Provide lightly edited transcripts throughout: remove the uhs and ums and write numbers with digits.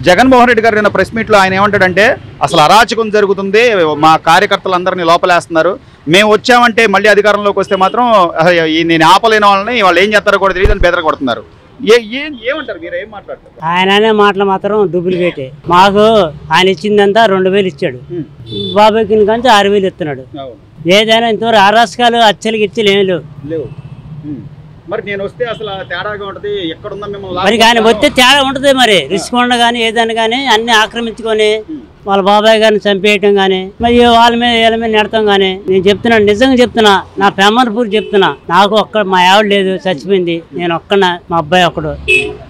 జగన్మోహన్ రెడ్డి గారు నిన్న ప్రెస్ మీట్లో ఆయన ఏమంటాడంటే అసలు అరాచకం జరుగుతుంది, మా కార్యకర్తలందరినీ లోపలేస్తున్నారు, మేము వచ్చామంటే మళ్ళీ అధికారంలోకి వస్తే మాత్రం నేను ఆపలేని వాళ్ళని వాళ్ళు ఏం చేస్తారో కూడా తెలియదు అని బెదర కొడుతున్నారు. ఏమంటారు మీరు, ఏం మాట్లాడతారు? ఆయననే మాటలు మాత్రం డూప్లికేటే. మాకు ఆయన ఇచ్చిందంతా 2000 ఇచ్చాడు, బాబాయ్కి కానీ 6000 ఇస్తున్నాడు. ఏదైనా ఇంతవరకు అరాచకాలు అచ్చలికి ఇచ్చలు ఏం లేవు. మరి నేను వస్తే అసలు తేడాగా ఉంటది, ఎక్కడున్నా మిమ్మల్ని మరి ఆయన వస్తే తేడా ఉంటుంది. మరి రిస్క్ ఉండ కానీ ఏదైనా కానీ అన్ని ఆక్రమించుకొని వాళ్ళ బాబాయ్ గారిని చంపేయటం కానీ మరి వాళ్ళ మీద వీళ్ళ మీద నెడతాం కానీ. నేను చెప్తున్నాను, నిజంగా చెప్తున్నా, నా పెమ్మర్పూర్ చెప్తున్నా, నాకు ఒక్క మా ఆవిడ లేదు, చచ్చిపోయింది, నేను ఒక్కన మా అబ్బాయి ఒక్కడు,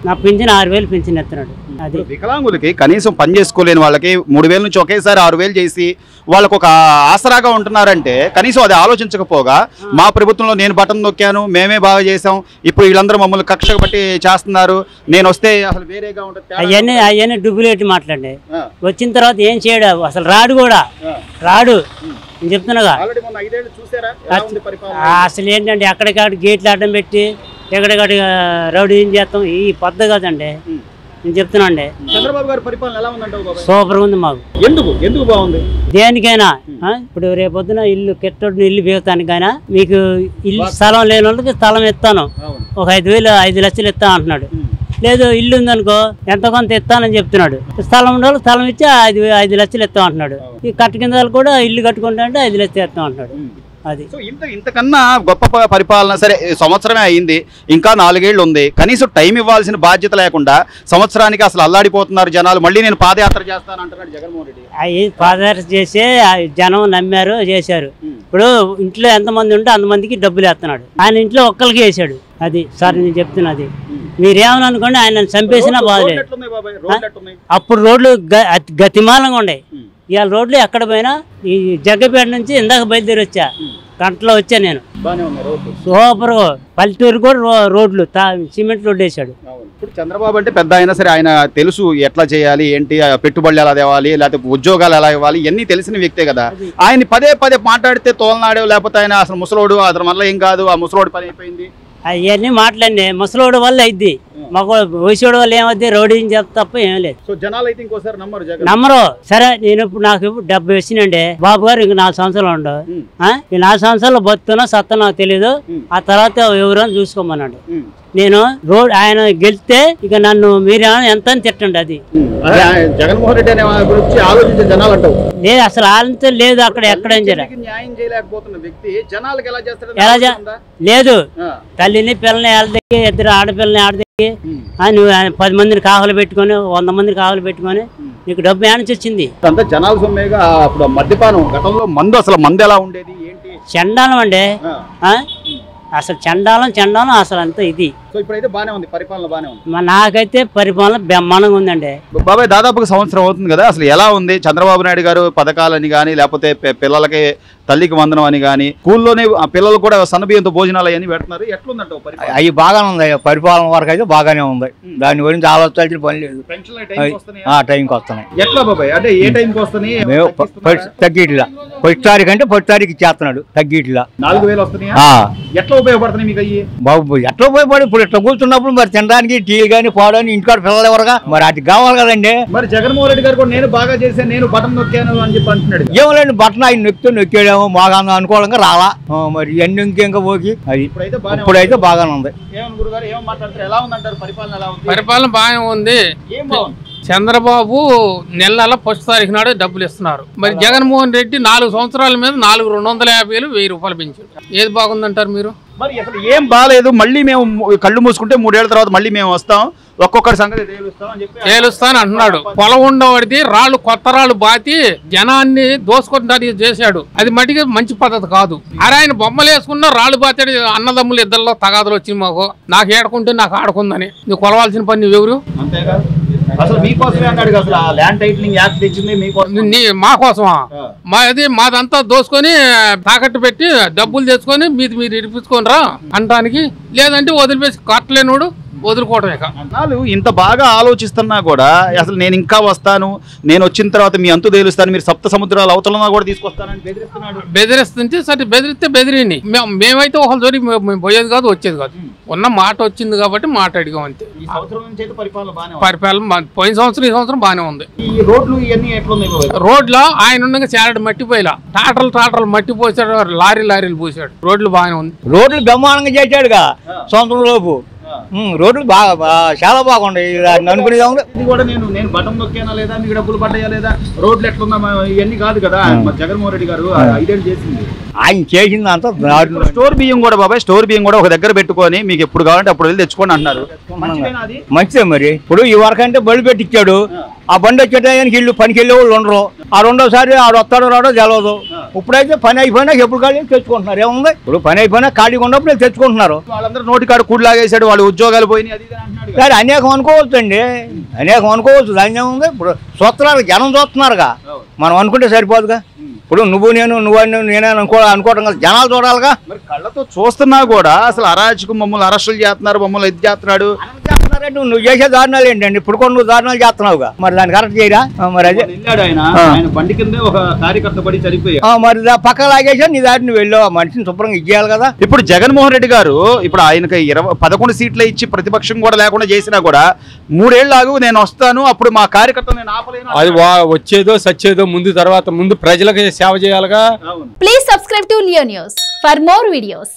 నా పింఛన్ 6000 పింఛన్ ఎత్తున్నాడు. అది వికలాంగులకి కనీసం పని చేసుకోలేని వాళ్ళకి 3000 నుంచి ఒకేసారి 6000 చేసి వాళ్ళకు ఒక ఆసరాగా ఉంటున్నారంటే కనీసం అది ఆలోచించకపోగా మా ప్రభుత్వంలో నేను బటన్ నొక్కాను, మేమే బాగా చేసాం, ఇప్పుడు వీళ్ళందరూ మమ్మల్ని కక్ష బట్టి చేస్తున్నారు, నేను వస్తే అసలు వేరేగా ఉంటుంది. అవన్నీ డూప్లికేట్ మాట్లాడండి. వచ్చిన తర్వాత ఏం చేయడు, అసలు రాడు కూడా రాడు. నేను చెప్తున్నాగా అసలు ఏంటంటే ఎక్కడికక్కడ గేట్లు అడ్డం పెట్టి ఎక్కడికక్కడ రౌడీ ఏం చేస్తాం, ఈ పద్ధతి కదండి. నేను చెప్తున్నా అండి, చంద్రబాబు గారి పరిపాలన ఎలా ఉందంటే సూపర్ ఉంది మాకు. ఎందుకు బాగుంది? దేనికైనా ఇప్పుడు రేపొద్దున ఇల్లు కెట్టొడిన ఇల్లు బీగతానికైనా మీకు ఇల్లు స్థలం లేని వాళ్ళకి స్థలం ఇస్తాను, ఒక 5 లక్షలు ఇస్తాను అంటున్నాడు. లేదు ఇల్లు ఉందనుకో ఎంత కొంత ఇస్తానని చెప్తున్నాడు. స్థలం ఉండే వాళ్ళు స్థలం ఇచ్చి 5 లక్షలు ఇస్తాం అంటున్నాడు. ఈ కట్ట కింద వాళ్ళు కూడా ఇల్లు కట్టుకుంటా అంటే 5 లక్షలు ఇస్తాం అంటున్నాడు. అది ఇంతకన్నా గొప్ప పరిపాలన. సరే సంవత్సరమే అయింది, ఇంకా 4 ఏళ్ళు ఉంది, కనీసం టైం ఇవ్వాల్సిన బాధ్యత లేకుండా సంవత్సరానికి అసలు అల్లాడిపోతున్నారు జనాలు. మళ్ళీ నేను పాదయాత్ర చేస్తాను అంటున్నాడు జగన్మోహన్ రెడ్డి. అవి పాదయాత్ర చేసే జనం నమ్మారు, చేశారు. ఇప్పుడు ఇంట్లో ఎంతమంది ఉంటే అంతమందికి డబ్బులు వేస్తున్నాడు. ఆయన ఇంట్లో ఒక్కరికి వేసాడు. అది సార్ నేను చెప్తున్నది, మీరేమని అనుకోండి, ఆయన చంపేసినా బాధలేదు. అప్పుడు రోడ్లు గతిమాలంగా ఉండే, ఇవాళ రోడ్లు ఎక్కడ పోయినా ఈ జగ్గపేట నుంచి ఇందాక బయలుదేరి వచ్చా, గంటలో వచ్చా నేను. సూపర్ పల్లెటూరు కూడా రోడ్లు సిమెంట్ రోడ్డు వేసాడు. ఇప్పుడు చంద్రబాబు అంటే పెద్ద అయినా సరే ఆయన తెలుసు ఎట్లా చేయాలి, ఏంటి పెట్టుబడులు ఎలా తేవాలి, లేకపోతే ఉద్యోగాలు ఎలా ఇవ్వాలి, ఇవన్నీ తెలిసిన వ్యక్తే కదా. ఆయన పదే మాట్లాడితే తోలనాడే, లేకపోతే ఆయన అసలు ముసలోడు, అతను వల్ల ఏం కాదు, ఆ ముసలోడు పని అయిపోయింది, అవన్నీ మాట్లాడి ముసలోడు వల్ల అయింది, మాకు వయసుడు వల్ల ఏమవుద్ది, రౌడీ తప్ప ఏం లేదు. నమ్మరు. సరే నేను ఇప్పుడు నాకు 70 వచ్చినండి, బాబు గారు ఇంక 4 సంవత్సరాలు ఉండవు, ఈ 4 సంవత్సరాలు బతున్నా సత్తా నాకు తెలీదు, ఆ తర్వాత ఎవరో చూసుకోమన్నాడు. నేను ఆయన గెలిస్తే ఇక నన్ను మీరేమన్నా ఎంత అని తిట్టండి. అది జగన్మోహన్ రెడ్డి గురించి ఆలోచించే జనాలు అంటావు లేదు, అసలు ఆలోచన లేదు. అక్కడ ఎక్కడేం లేదు, తల్లిని పిల్లని ఆడదక్కి, 2 ఆడపిల్లని ఆడదక్కి, నువ్వు 10 మందిని కావలు పెట్టుకొని 100 మందిని కావలు పెట్టుకొని నీకు డబ్బు ఏమని వచ్చింది? జనాల సొమ్మేగా. అప్పుడు మద్యపానం, గతంలో మందు, అసలు మందు ఎలా ఉండేది ఏంటి? చండాలం అండి, అసలు చండాలం అసలు అంతా ఇది. ఇప్పుడైతే బానే ఉంది, పరిపాలన బానే ఉంది. నాకైతే పరిపాలన బ్రహ్మాండంగా ఉందండి. బాబాయ్ దాదాపుగా సంవత్సరం అవుతుంది కదా, అసలు ఎలా ఉంది చంద్రబాబు నాయుడు గారు పథకాలని కానీ, లేకపోతే పిల్లలకి తల్లికి వందనం అని కానీ, స్కూల్లోనే పిల్లలు కూడా సన్నబియ్యంతో భోజనాలు అవన్నీ పెడుతున్నారు, ఎట్లుందంటావు? అవి బాగానే ఉంది, పరిపాలన వరకు అయితే బాగానే ఉంది, దాని గురించి ఆలోచించాల్సిన పని లేదు. టైంకి వస్తున్నాయి. ఎట్లా బాబాయ్, అంటే ఏ టైంకి వస్తున్నాయి? తగ్గిట్లా ఫస్ట్ తారీఖు అంటే ఫస్ట్ తారీఖు ఇచ్చేస్తున్నాడు, తగ్గిట్లా 4000 వస్తున్నాయి. ఎట్లా ఉపయోగపడుతున్నాయి మీకు అయ్యి? బాబు ఎట్లా ఉపయోగపడి, ఇప్పుడు ఇట్లా కూర్చున్నప్పుడు మరి తినడానికి టీలు కానీ పోవడానికి ఇంటికాడ పిల్లలు ఎవరుగా మరి అది కావాలి కదండి. మరి జగన్మోహన్ రెడ్డి గారు కూడా నేను బాగా చేశాను, నేను బటన్ నొక్కాను అని చెప్పి అంటున్నాడు. ఏమోలేండి, బటన్ ఆయన నొక్కాడేమో బాగా అనుకోవడంగా రాలా, మరి ఎన్ని ఇంకేంక పోకి. అది ఇప్పుడైతే బాగానే ఉంది. పరిపాలన బాగానే ఉంది. చంద్రబాబు నెల ఫస్ట్ తారీఖు నాడు డబ్బులు ఇస్తున్నారు. మరి జగన్మోహన్ రెడ్డి 4 సంవత్సరాల మీద 250,000 1000 రూపాయలు పెంచారు. ఏది బాగుందంటారు మీరు? మరి అసలు ఏం బాగాలేదు. మళ్ళీ మేము కళ్ళు మూసుకుంటే 3 ఏళ్ల తర్వాత మళ్ళీ మేము వస్తాం, ఒక్కొక్కరి సంగతి తేలుస్తాను అంటున్నాడు. పొలం ఉండవాడిది రాళ్ళు, కొత్త రాళ్ళు బాతి జనాన్ని దోసుకుంటానికి చేశాడు. అది మటుకి మంచి పద్ధతి కాదు. అరే ఆయన బొమ్మలు వేసుకున్న రాళ్ళు బాతాడు, అన్నదమ్ములు ఇద్దరిలో తగాదులు వచ్చింది మాకు, నాకు ఏడుకుంటే నాకు ఆడుకుందని. నువ్వు కొలవాల్సిన పని నువ్వెవరు? మా కోసమా? మాదంతా దోసుకొని తాకట్టు పెట్టి డబ్బులు తెచ్చుకొని మీరు ఇడిపించుకొని రా అంటానికి, లేదంటే వదిలిపేసి కట్టలేనోడు వదులుకోవటమే. ఇంత బాగా ఆలోచిస్తున్నా కూడా అసలు నేను ఇంకా వస్తాను, నేను వచ్చిన తర్వాత మీ అంతు తేలుస్తాను, మీరు 7 సముద్రాల అవతలన్నా కూడా తీసుకొస్తానని బెదిరిస్తున్నాడు. బెదిరిస్తుంటే సరే బెదిరిస్తే బెదిరిని, మేమైతే ఒకళ్ళ జోడి పోయేది కాదు, వచ్చేది కాదు. ఉన్న మాట వచ్చింది కాబట్టి మాట అడిగాం అంతే. ఈ సంవత్సరం నుంచి అయితే పరిపాలన పరిపాలన పోయిన సంవత్సరం ఈ సంవత్సరం బాగానే ఉంది. ఈ రోడ్లు ఇవన్నీ ఎట్లున్నాయి? రోడ్లో ఆయన ఉండగా చారడు మట్టి పోయిలా, టాటర్లు మట్టి పోసాడు, లారీలు పోసాడు. రోడ్లు బాగానే ఉంది. రోడ్లు బ్రహ్మాండంగా చేశాడుగా సంవత్సరం లోపు. రోడ్లు బాగా చాలా బాగుంటాయి. అనుకునేది ఇది కూడా నేను బటన్ నొక్కానా లేదా, మీకు డబ్బులు పడ్డాయా లేదా, రోడ్లు ఎట్లున్నా ఇవన్నీ కాదు కదా. జగన్మోహన్ రెడ్డి గారు 5 ఏళ్ళు చేసింది, ఆయన చేసింది అంతా. స్టోర్ బియ్యం కూడా బాబాయ్, స్టోర్ బియ్యం కూడా ఒక దగ్గర పెట్టుకొని మీకు ఎప్పుడు కావాలంటే అప్పుడు వెళ్ళి తెచ్చుకోండి అంటున్నారు. మంచిదే మరి. ఇప్పుడు ఈ వరకంటే బళ్ళు పెట్టించాడు. ఆ బండి వచ్చేటానికి ఇల్లు పనికి వెళ్ళే వాళ్ళు ఉండరు. ఆ రెండోసారి ఆడు వస్తాడో రాడో తెలవదు. ఇప్పుడైతే పని అయిపోయినా ఎప్పుడు ఖాళీ తెచ్చుకుంటున్నారు. ఏముంది ఇప్పుడు పని అయిపోయినా ఖాళీగా ఉన్నప్పుడు తెచ్చుకుంటున్నారు. వాళ్ళందరూ నోటి కాడు కూడి లాగేశాడు, వాళ్ళు ఉద్యోగాలు పోయినాయి. సరే అనేకం అనుకోవచ్చు అండి, అనేకం అనుకోవచ్చు. దాని ఏముంది, ఇప్పుడు చూస్తున్నారు, జనం చూస్తున్నారుగా. మనం అనుకుంటే సరిపోదుగా. ఇప్పుడు నువ్వు నేనే అనుకోవడం కదా, జనాలు చూడాలిగా. మరి కళ్ళతో చూస్తున్నా కూడా అసలు అరాజకం, మమ్మల్ని అరెస్టులు చేస్తున్నారు, మమ్మల్ని ఇది చేస్తున్నాడు. నువ్వు చేసే దారుణాలు ఏంటండి? ఇప్పుడు కూడా నువ్వు దారుణాలు చేస్తున్నావుగా, మరి దాన్ని కరెక్ట్ చేయరా? మరి అదే ఆయన బండి కింద ఒక కార్యకర్త పడి చనిపోయా, మరి పక్క లాగేసా నీ దారిని వెళ్ళావు. ఆ మనిషిని శుభ్రంగా ఇచ్చేయాలి కదా. ఇప్పుడు జగన్మోహన్ రెడ్డి గారు ఇప్పుడు ఆయనకి 11 సీట్లు ఇచ్చి ప్రతిపక్షం కూడా లేకుండా చేసినా కూడా 3 ఏళ్ళు ఆగు నేను వస్తాను, అప్పుడు మా కార్యకర్త నేను ఆపలేను. అది వచ్చేదో సచ్చేదో ముందు ప్రజలకు సేవ చేయాలిగా. Please subscribe to Leo news for more videos.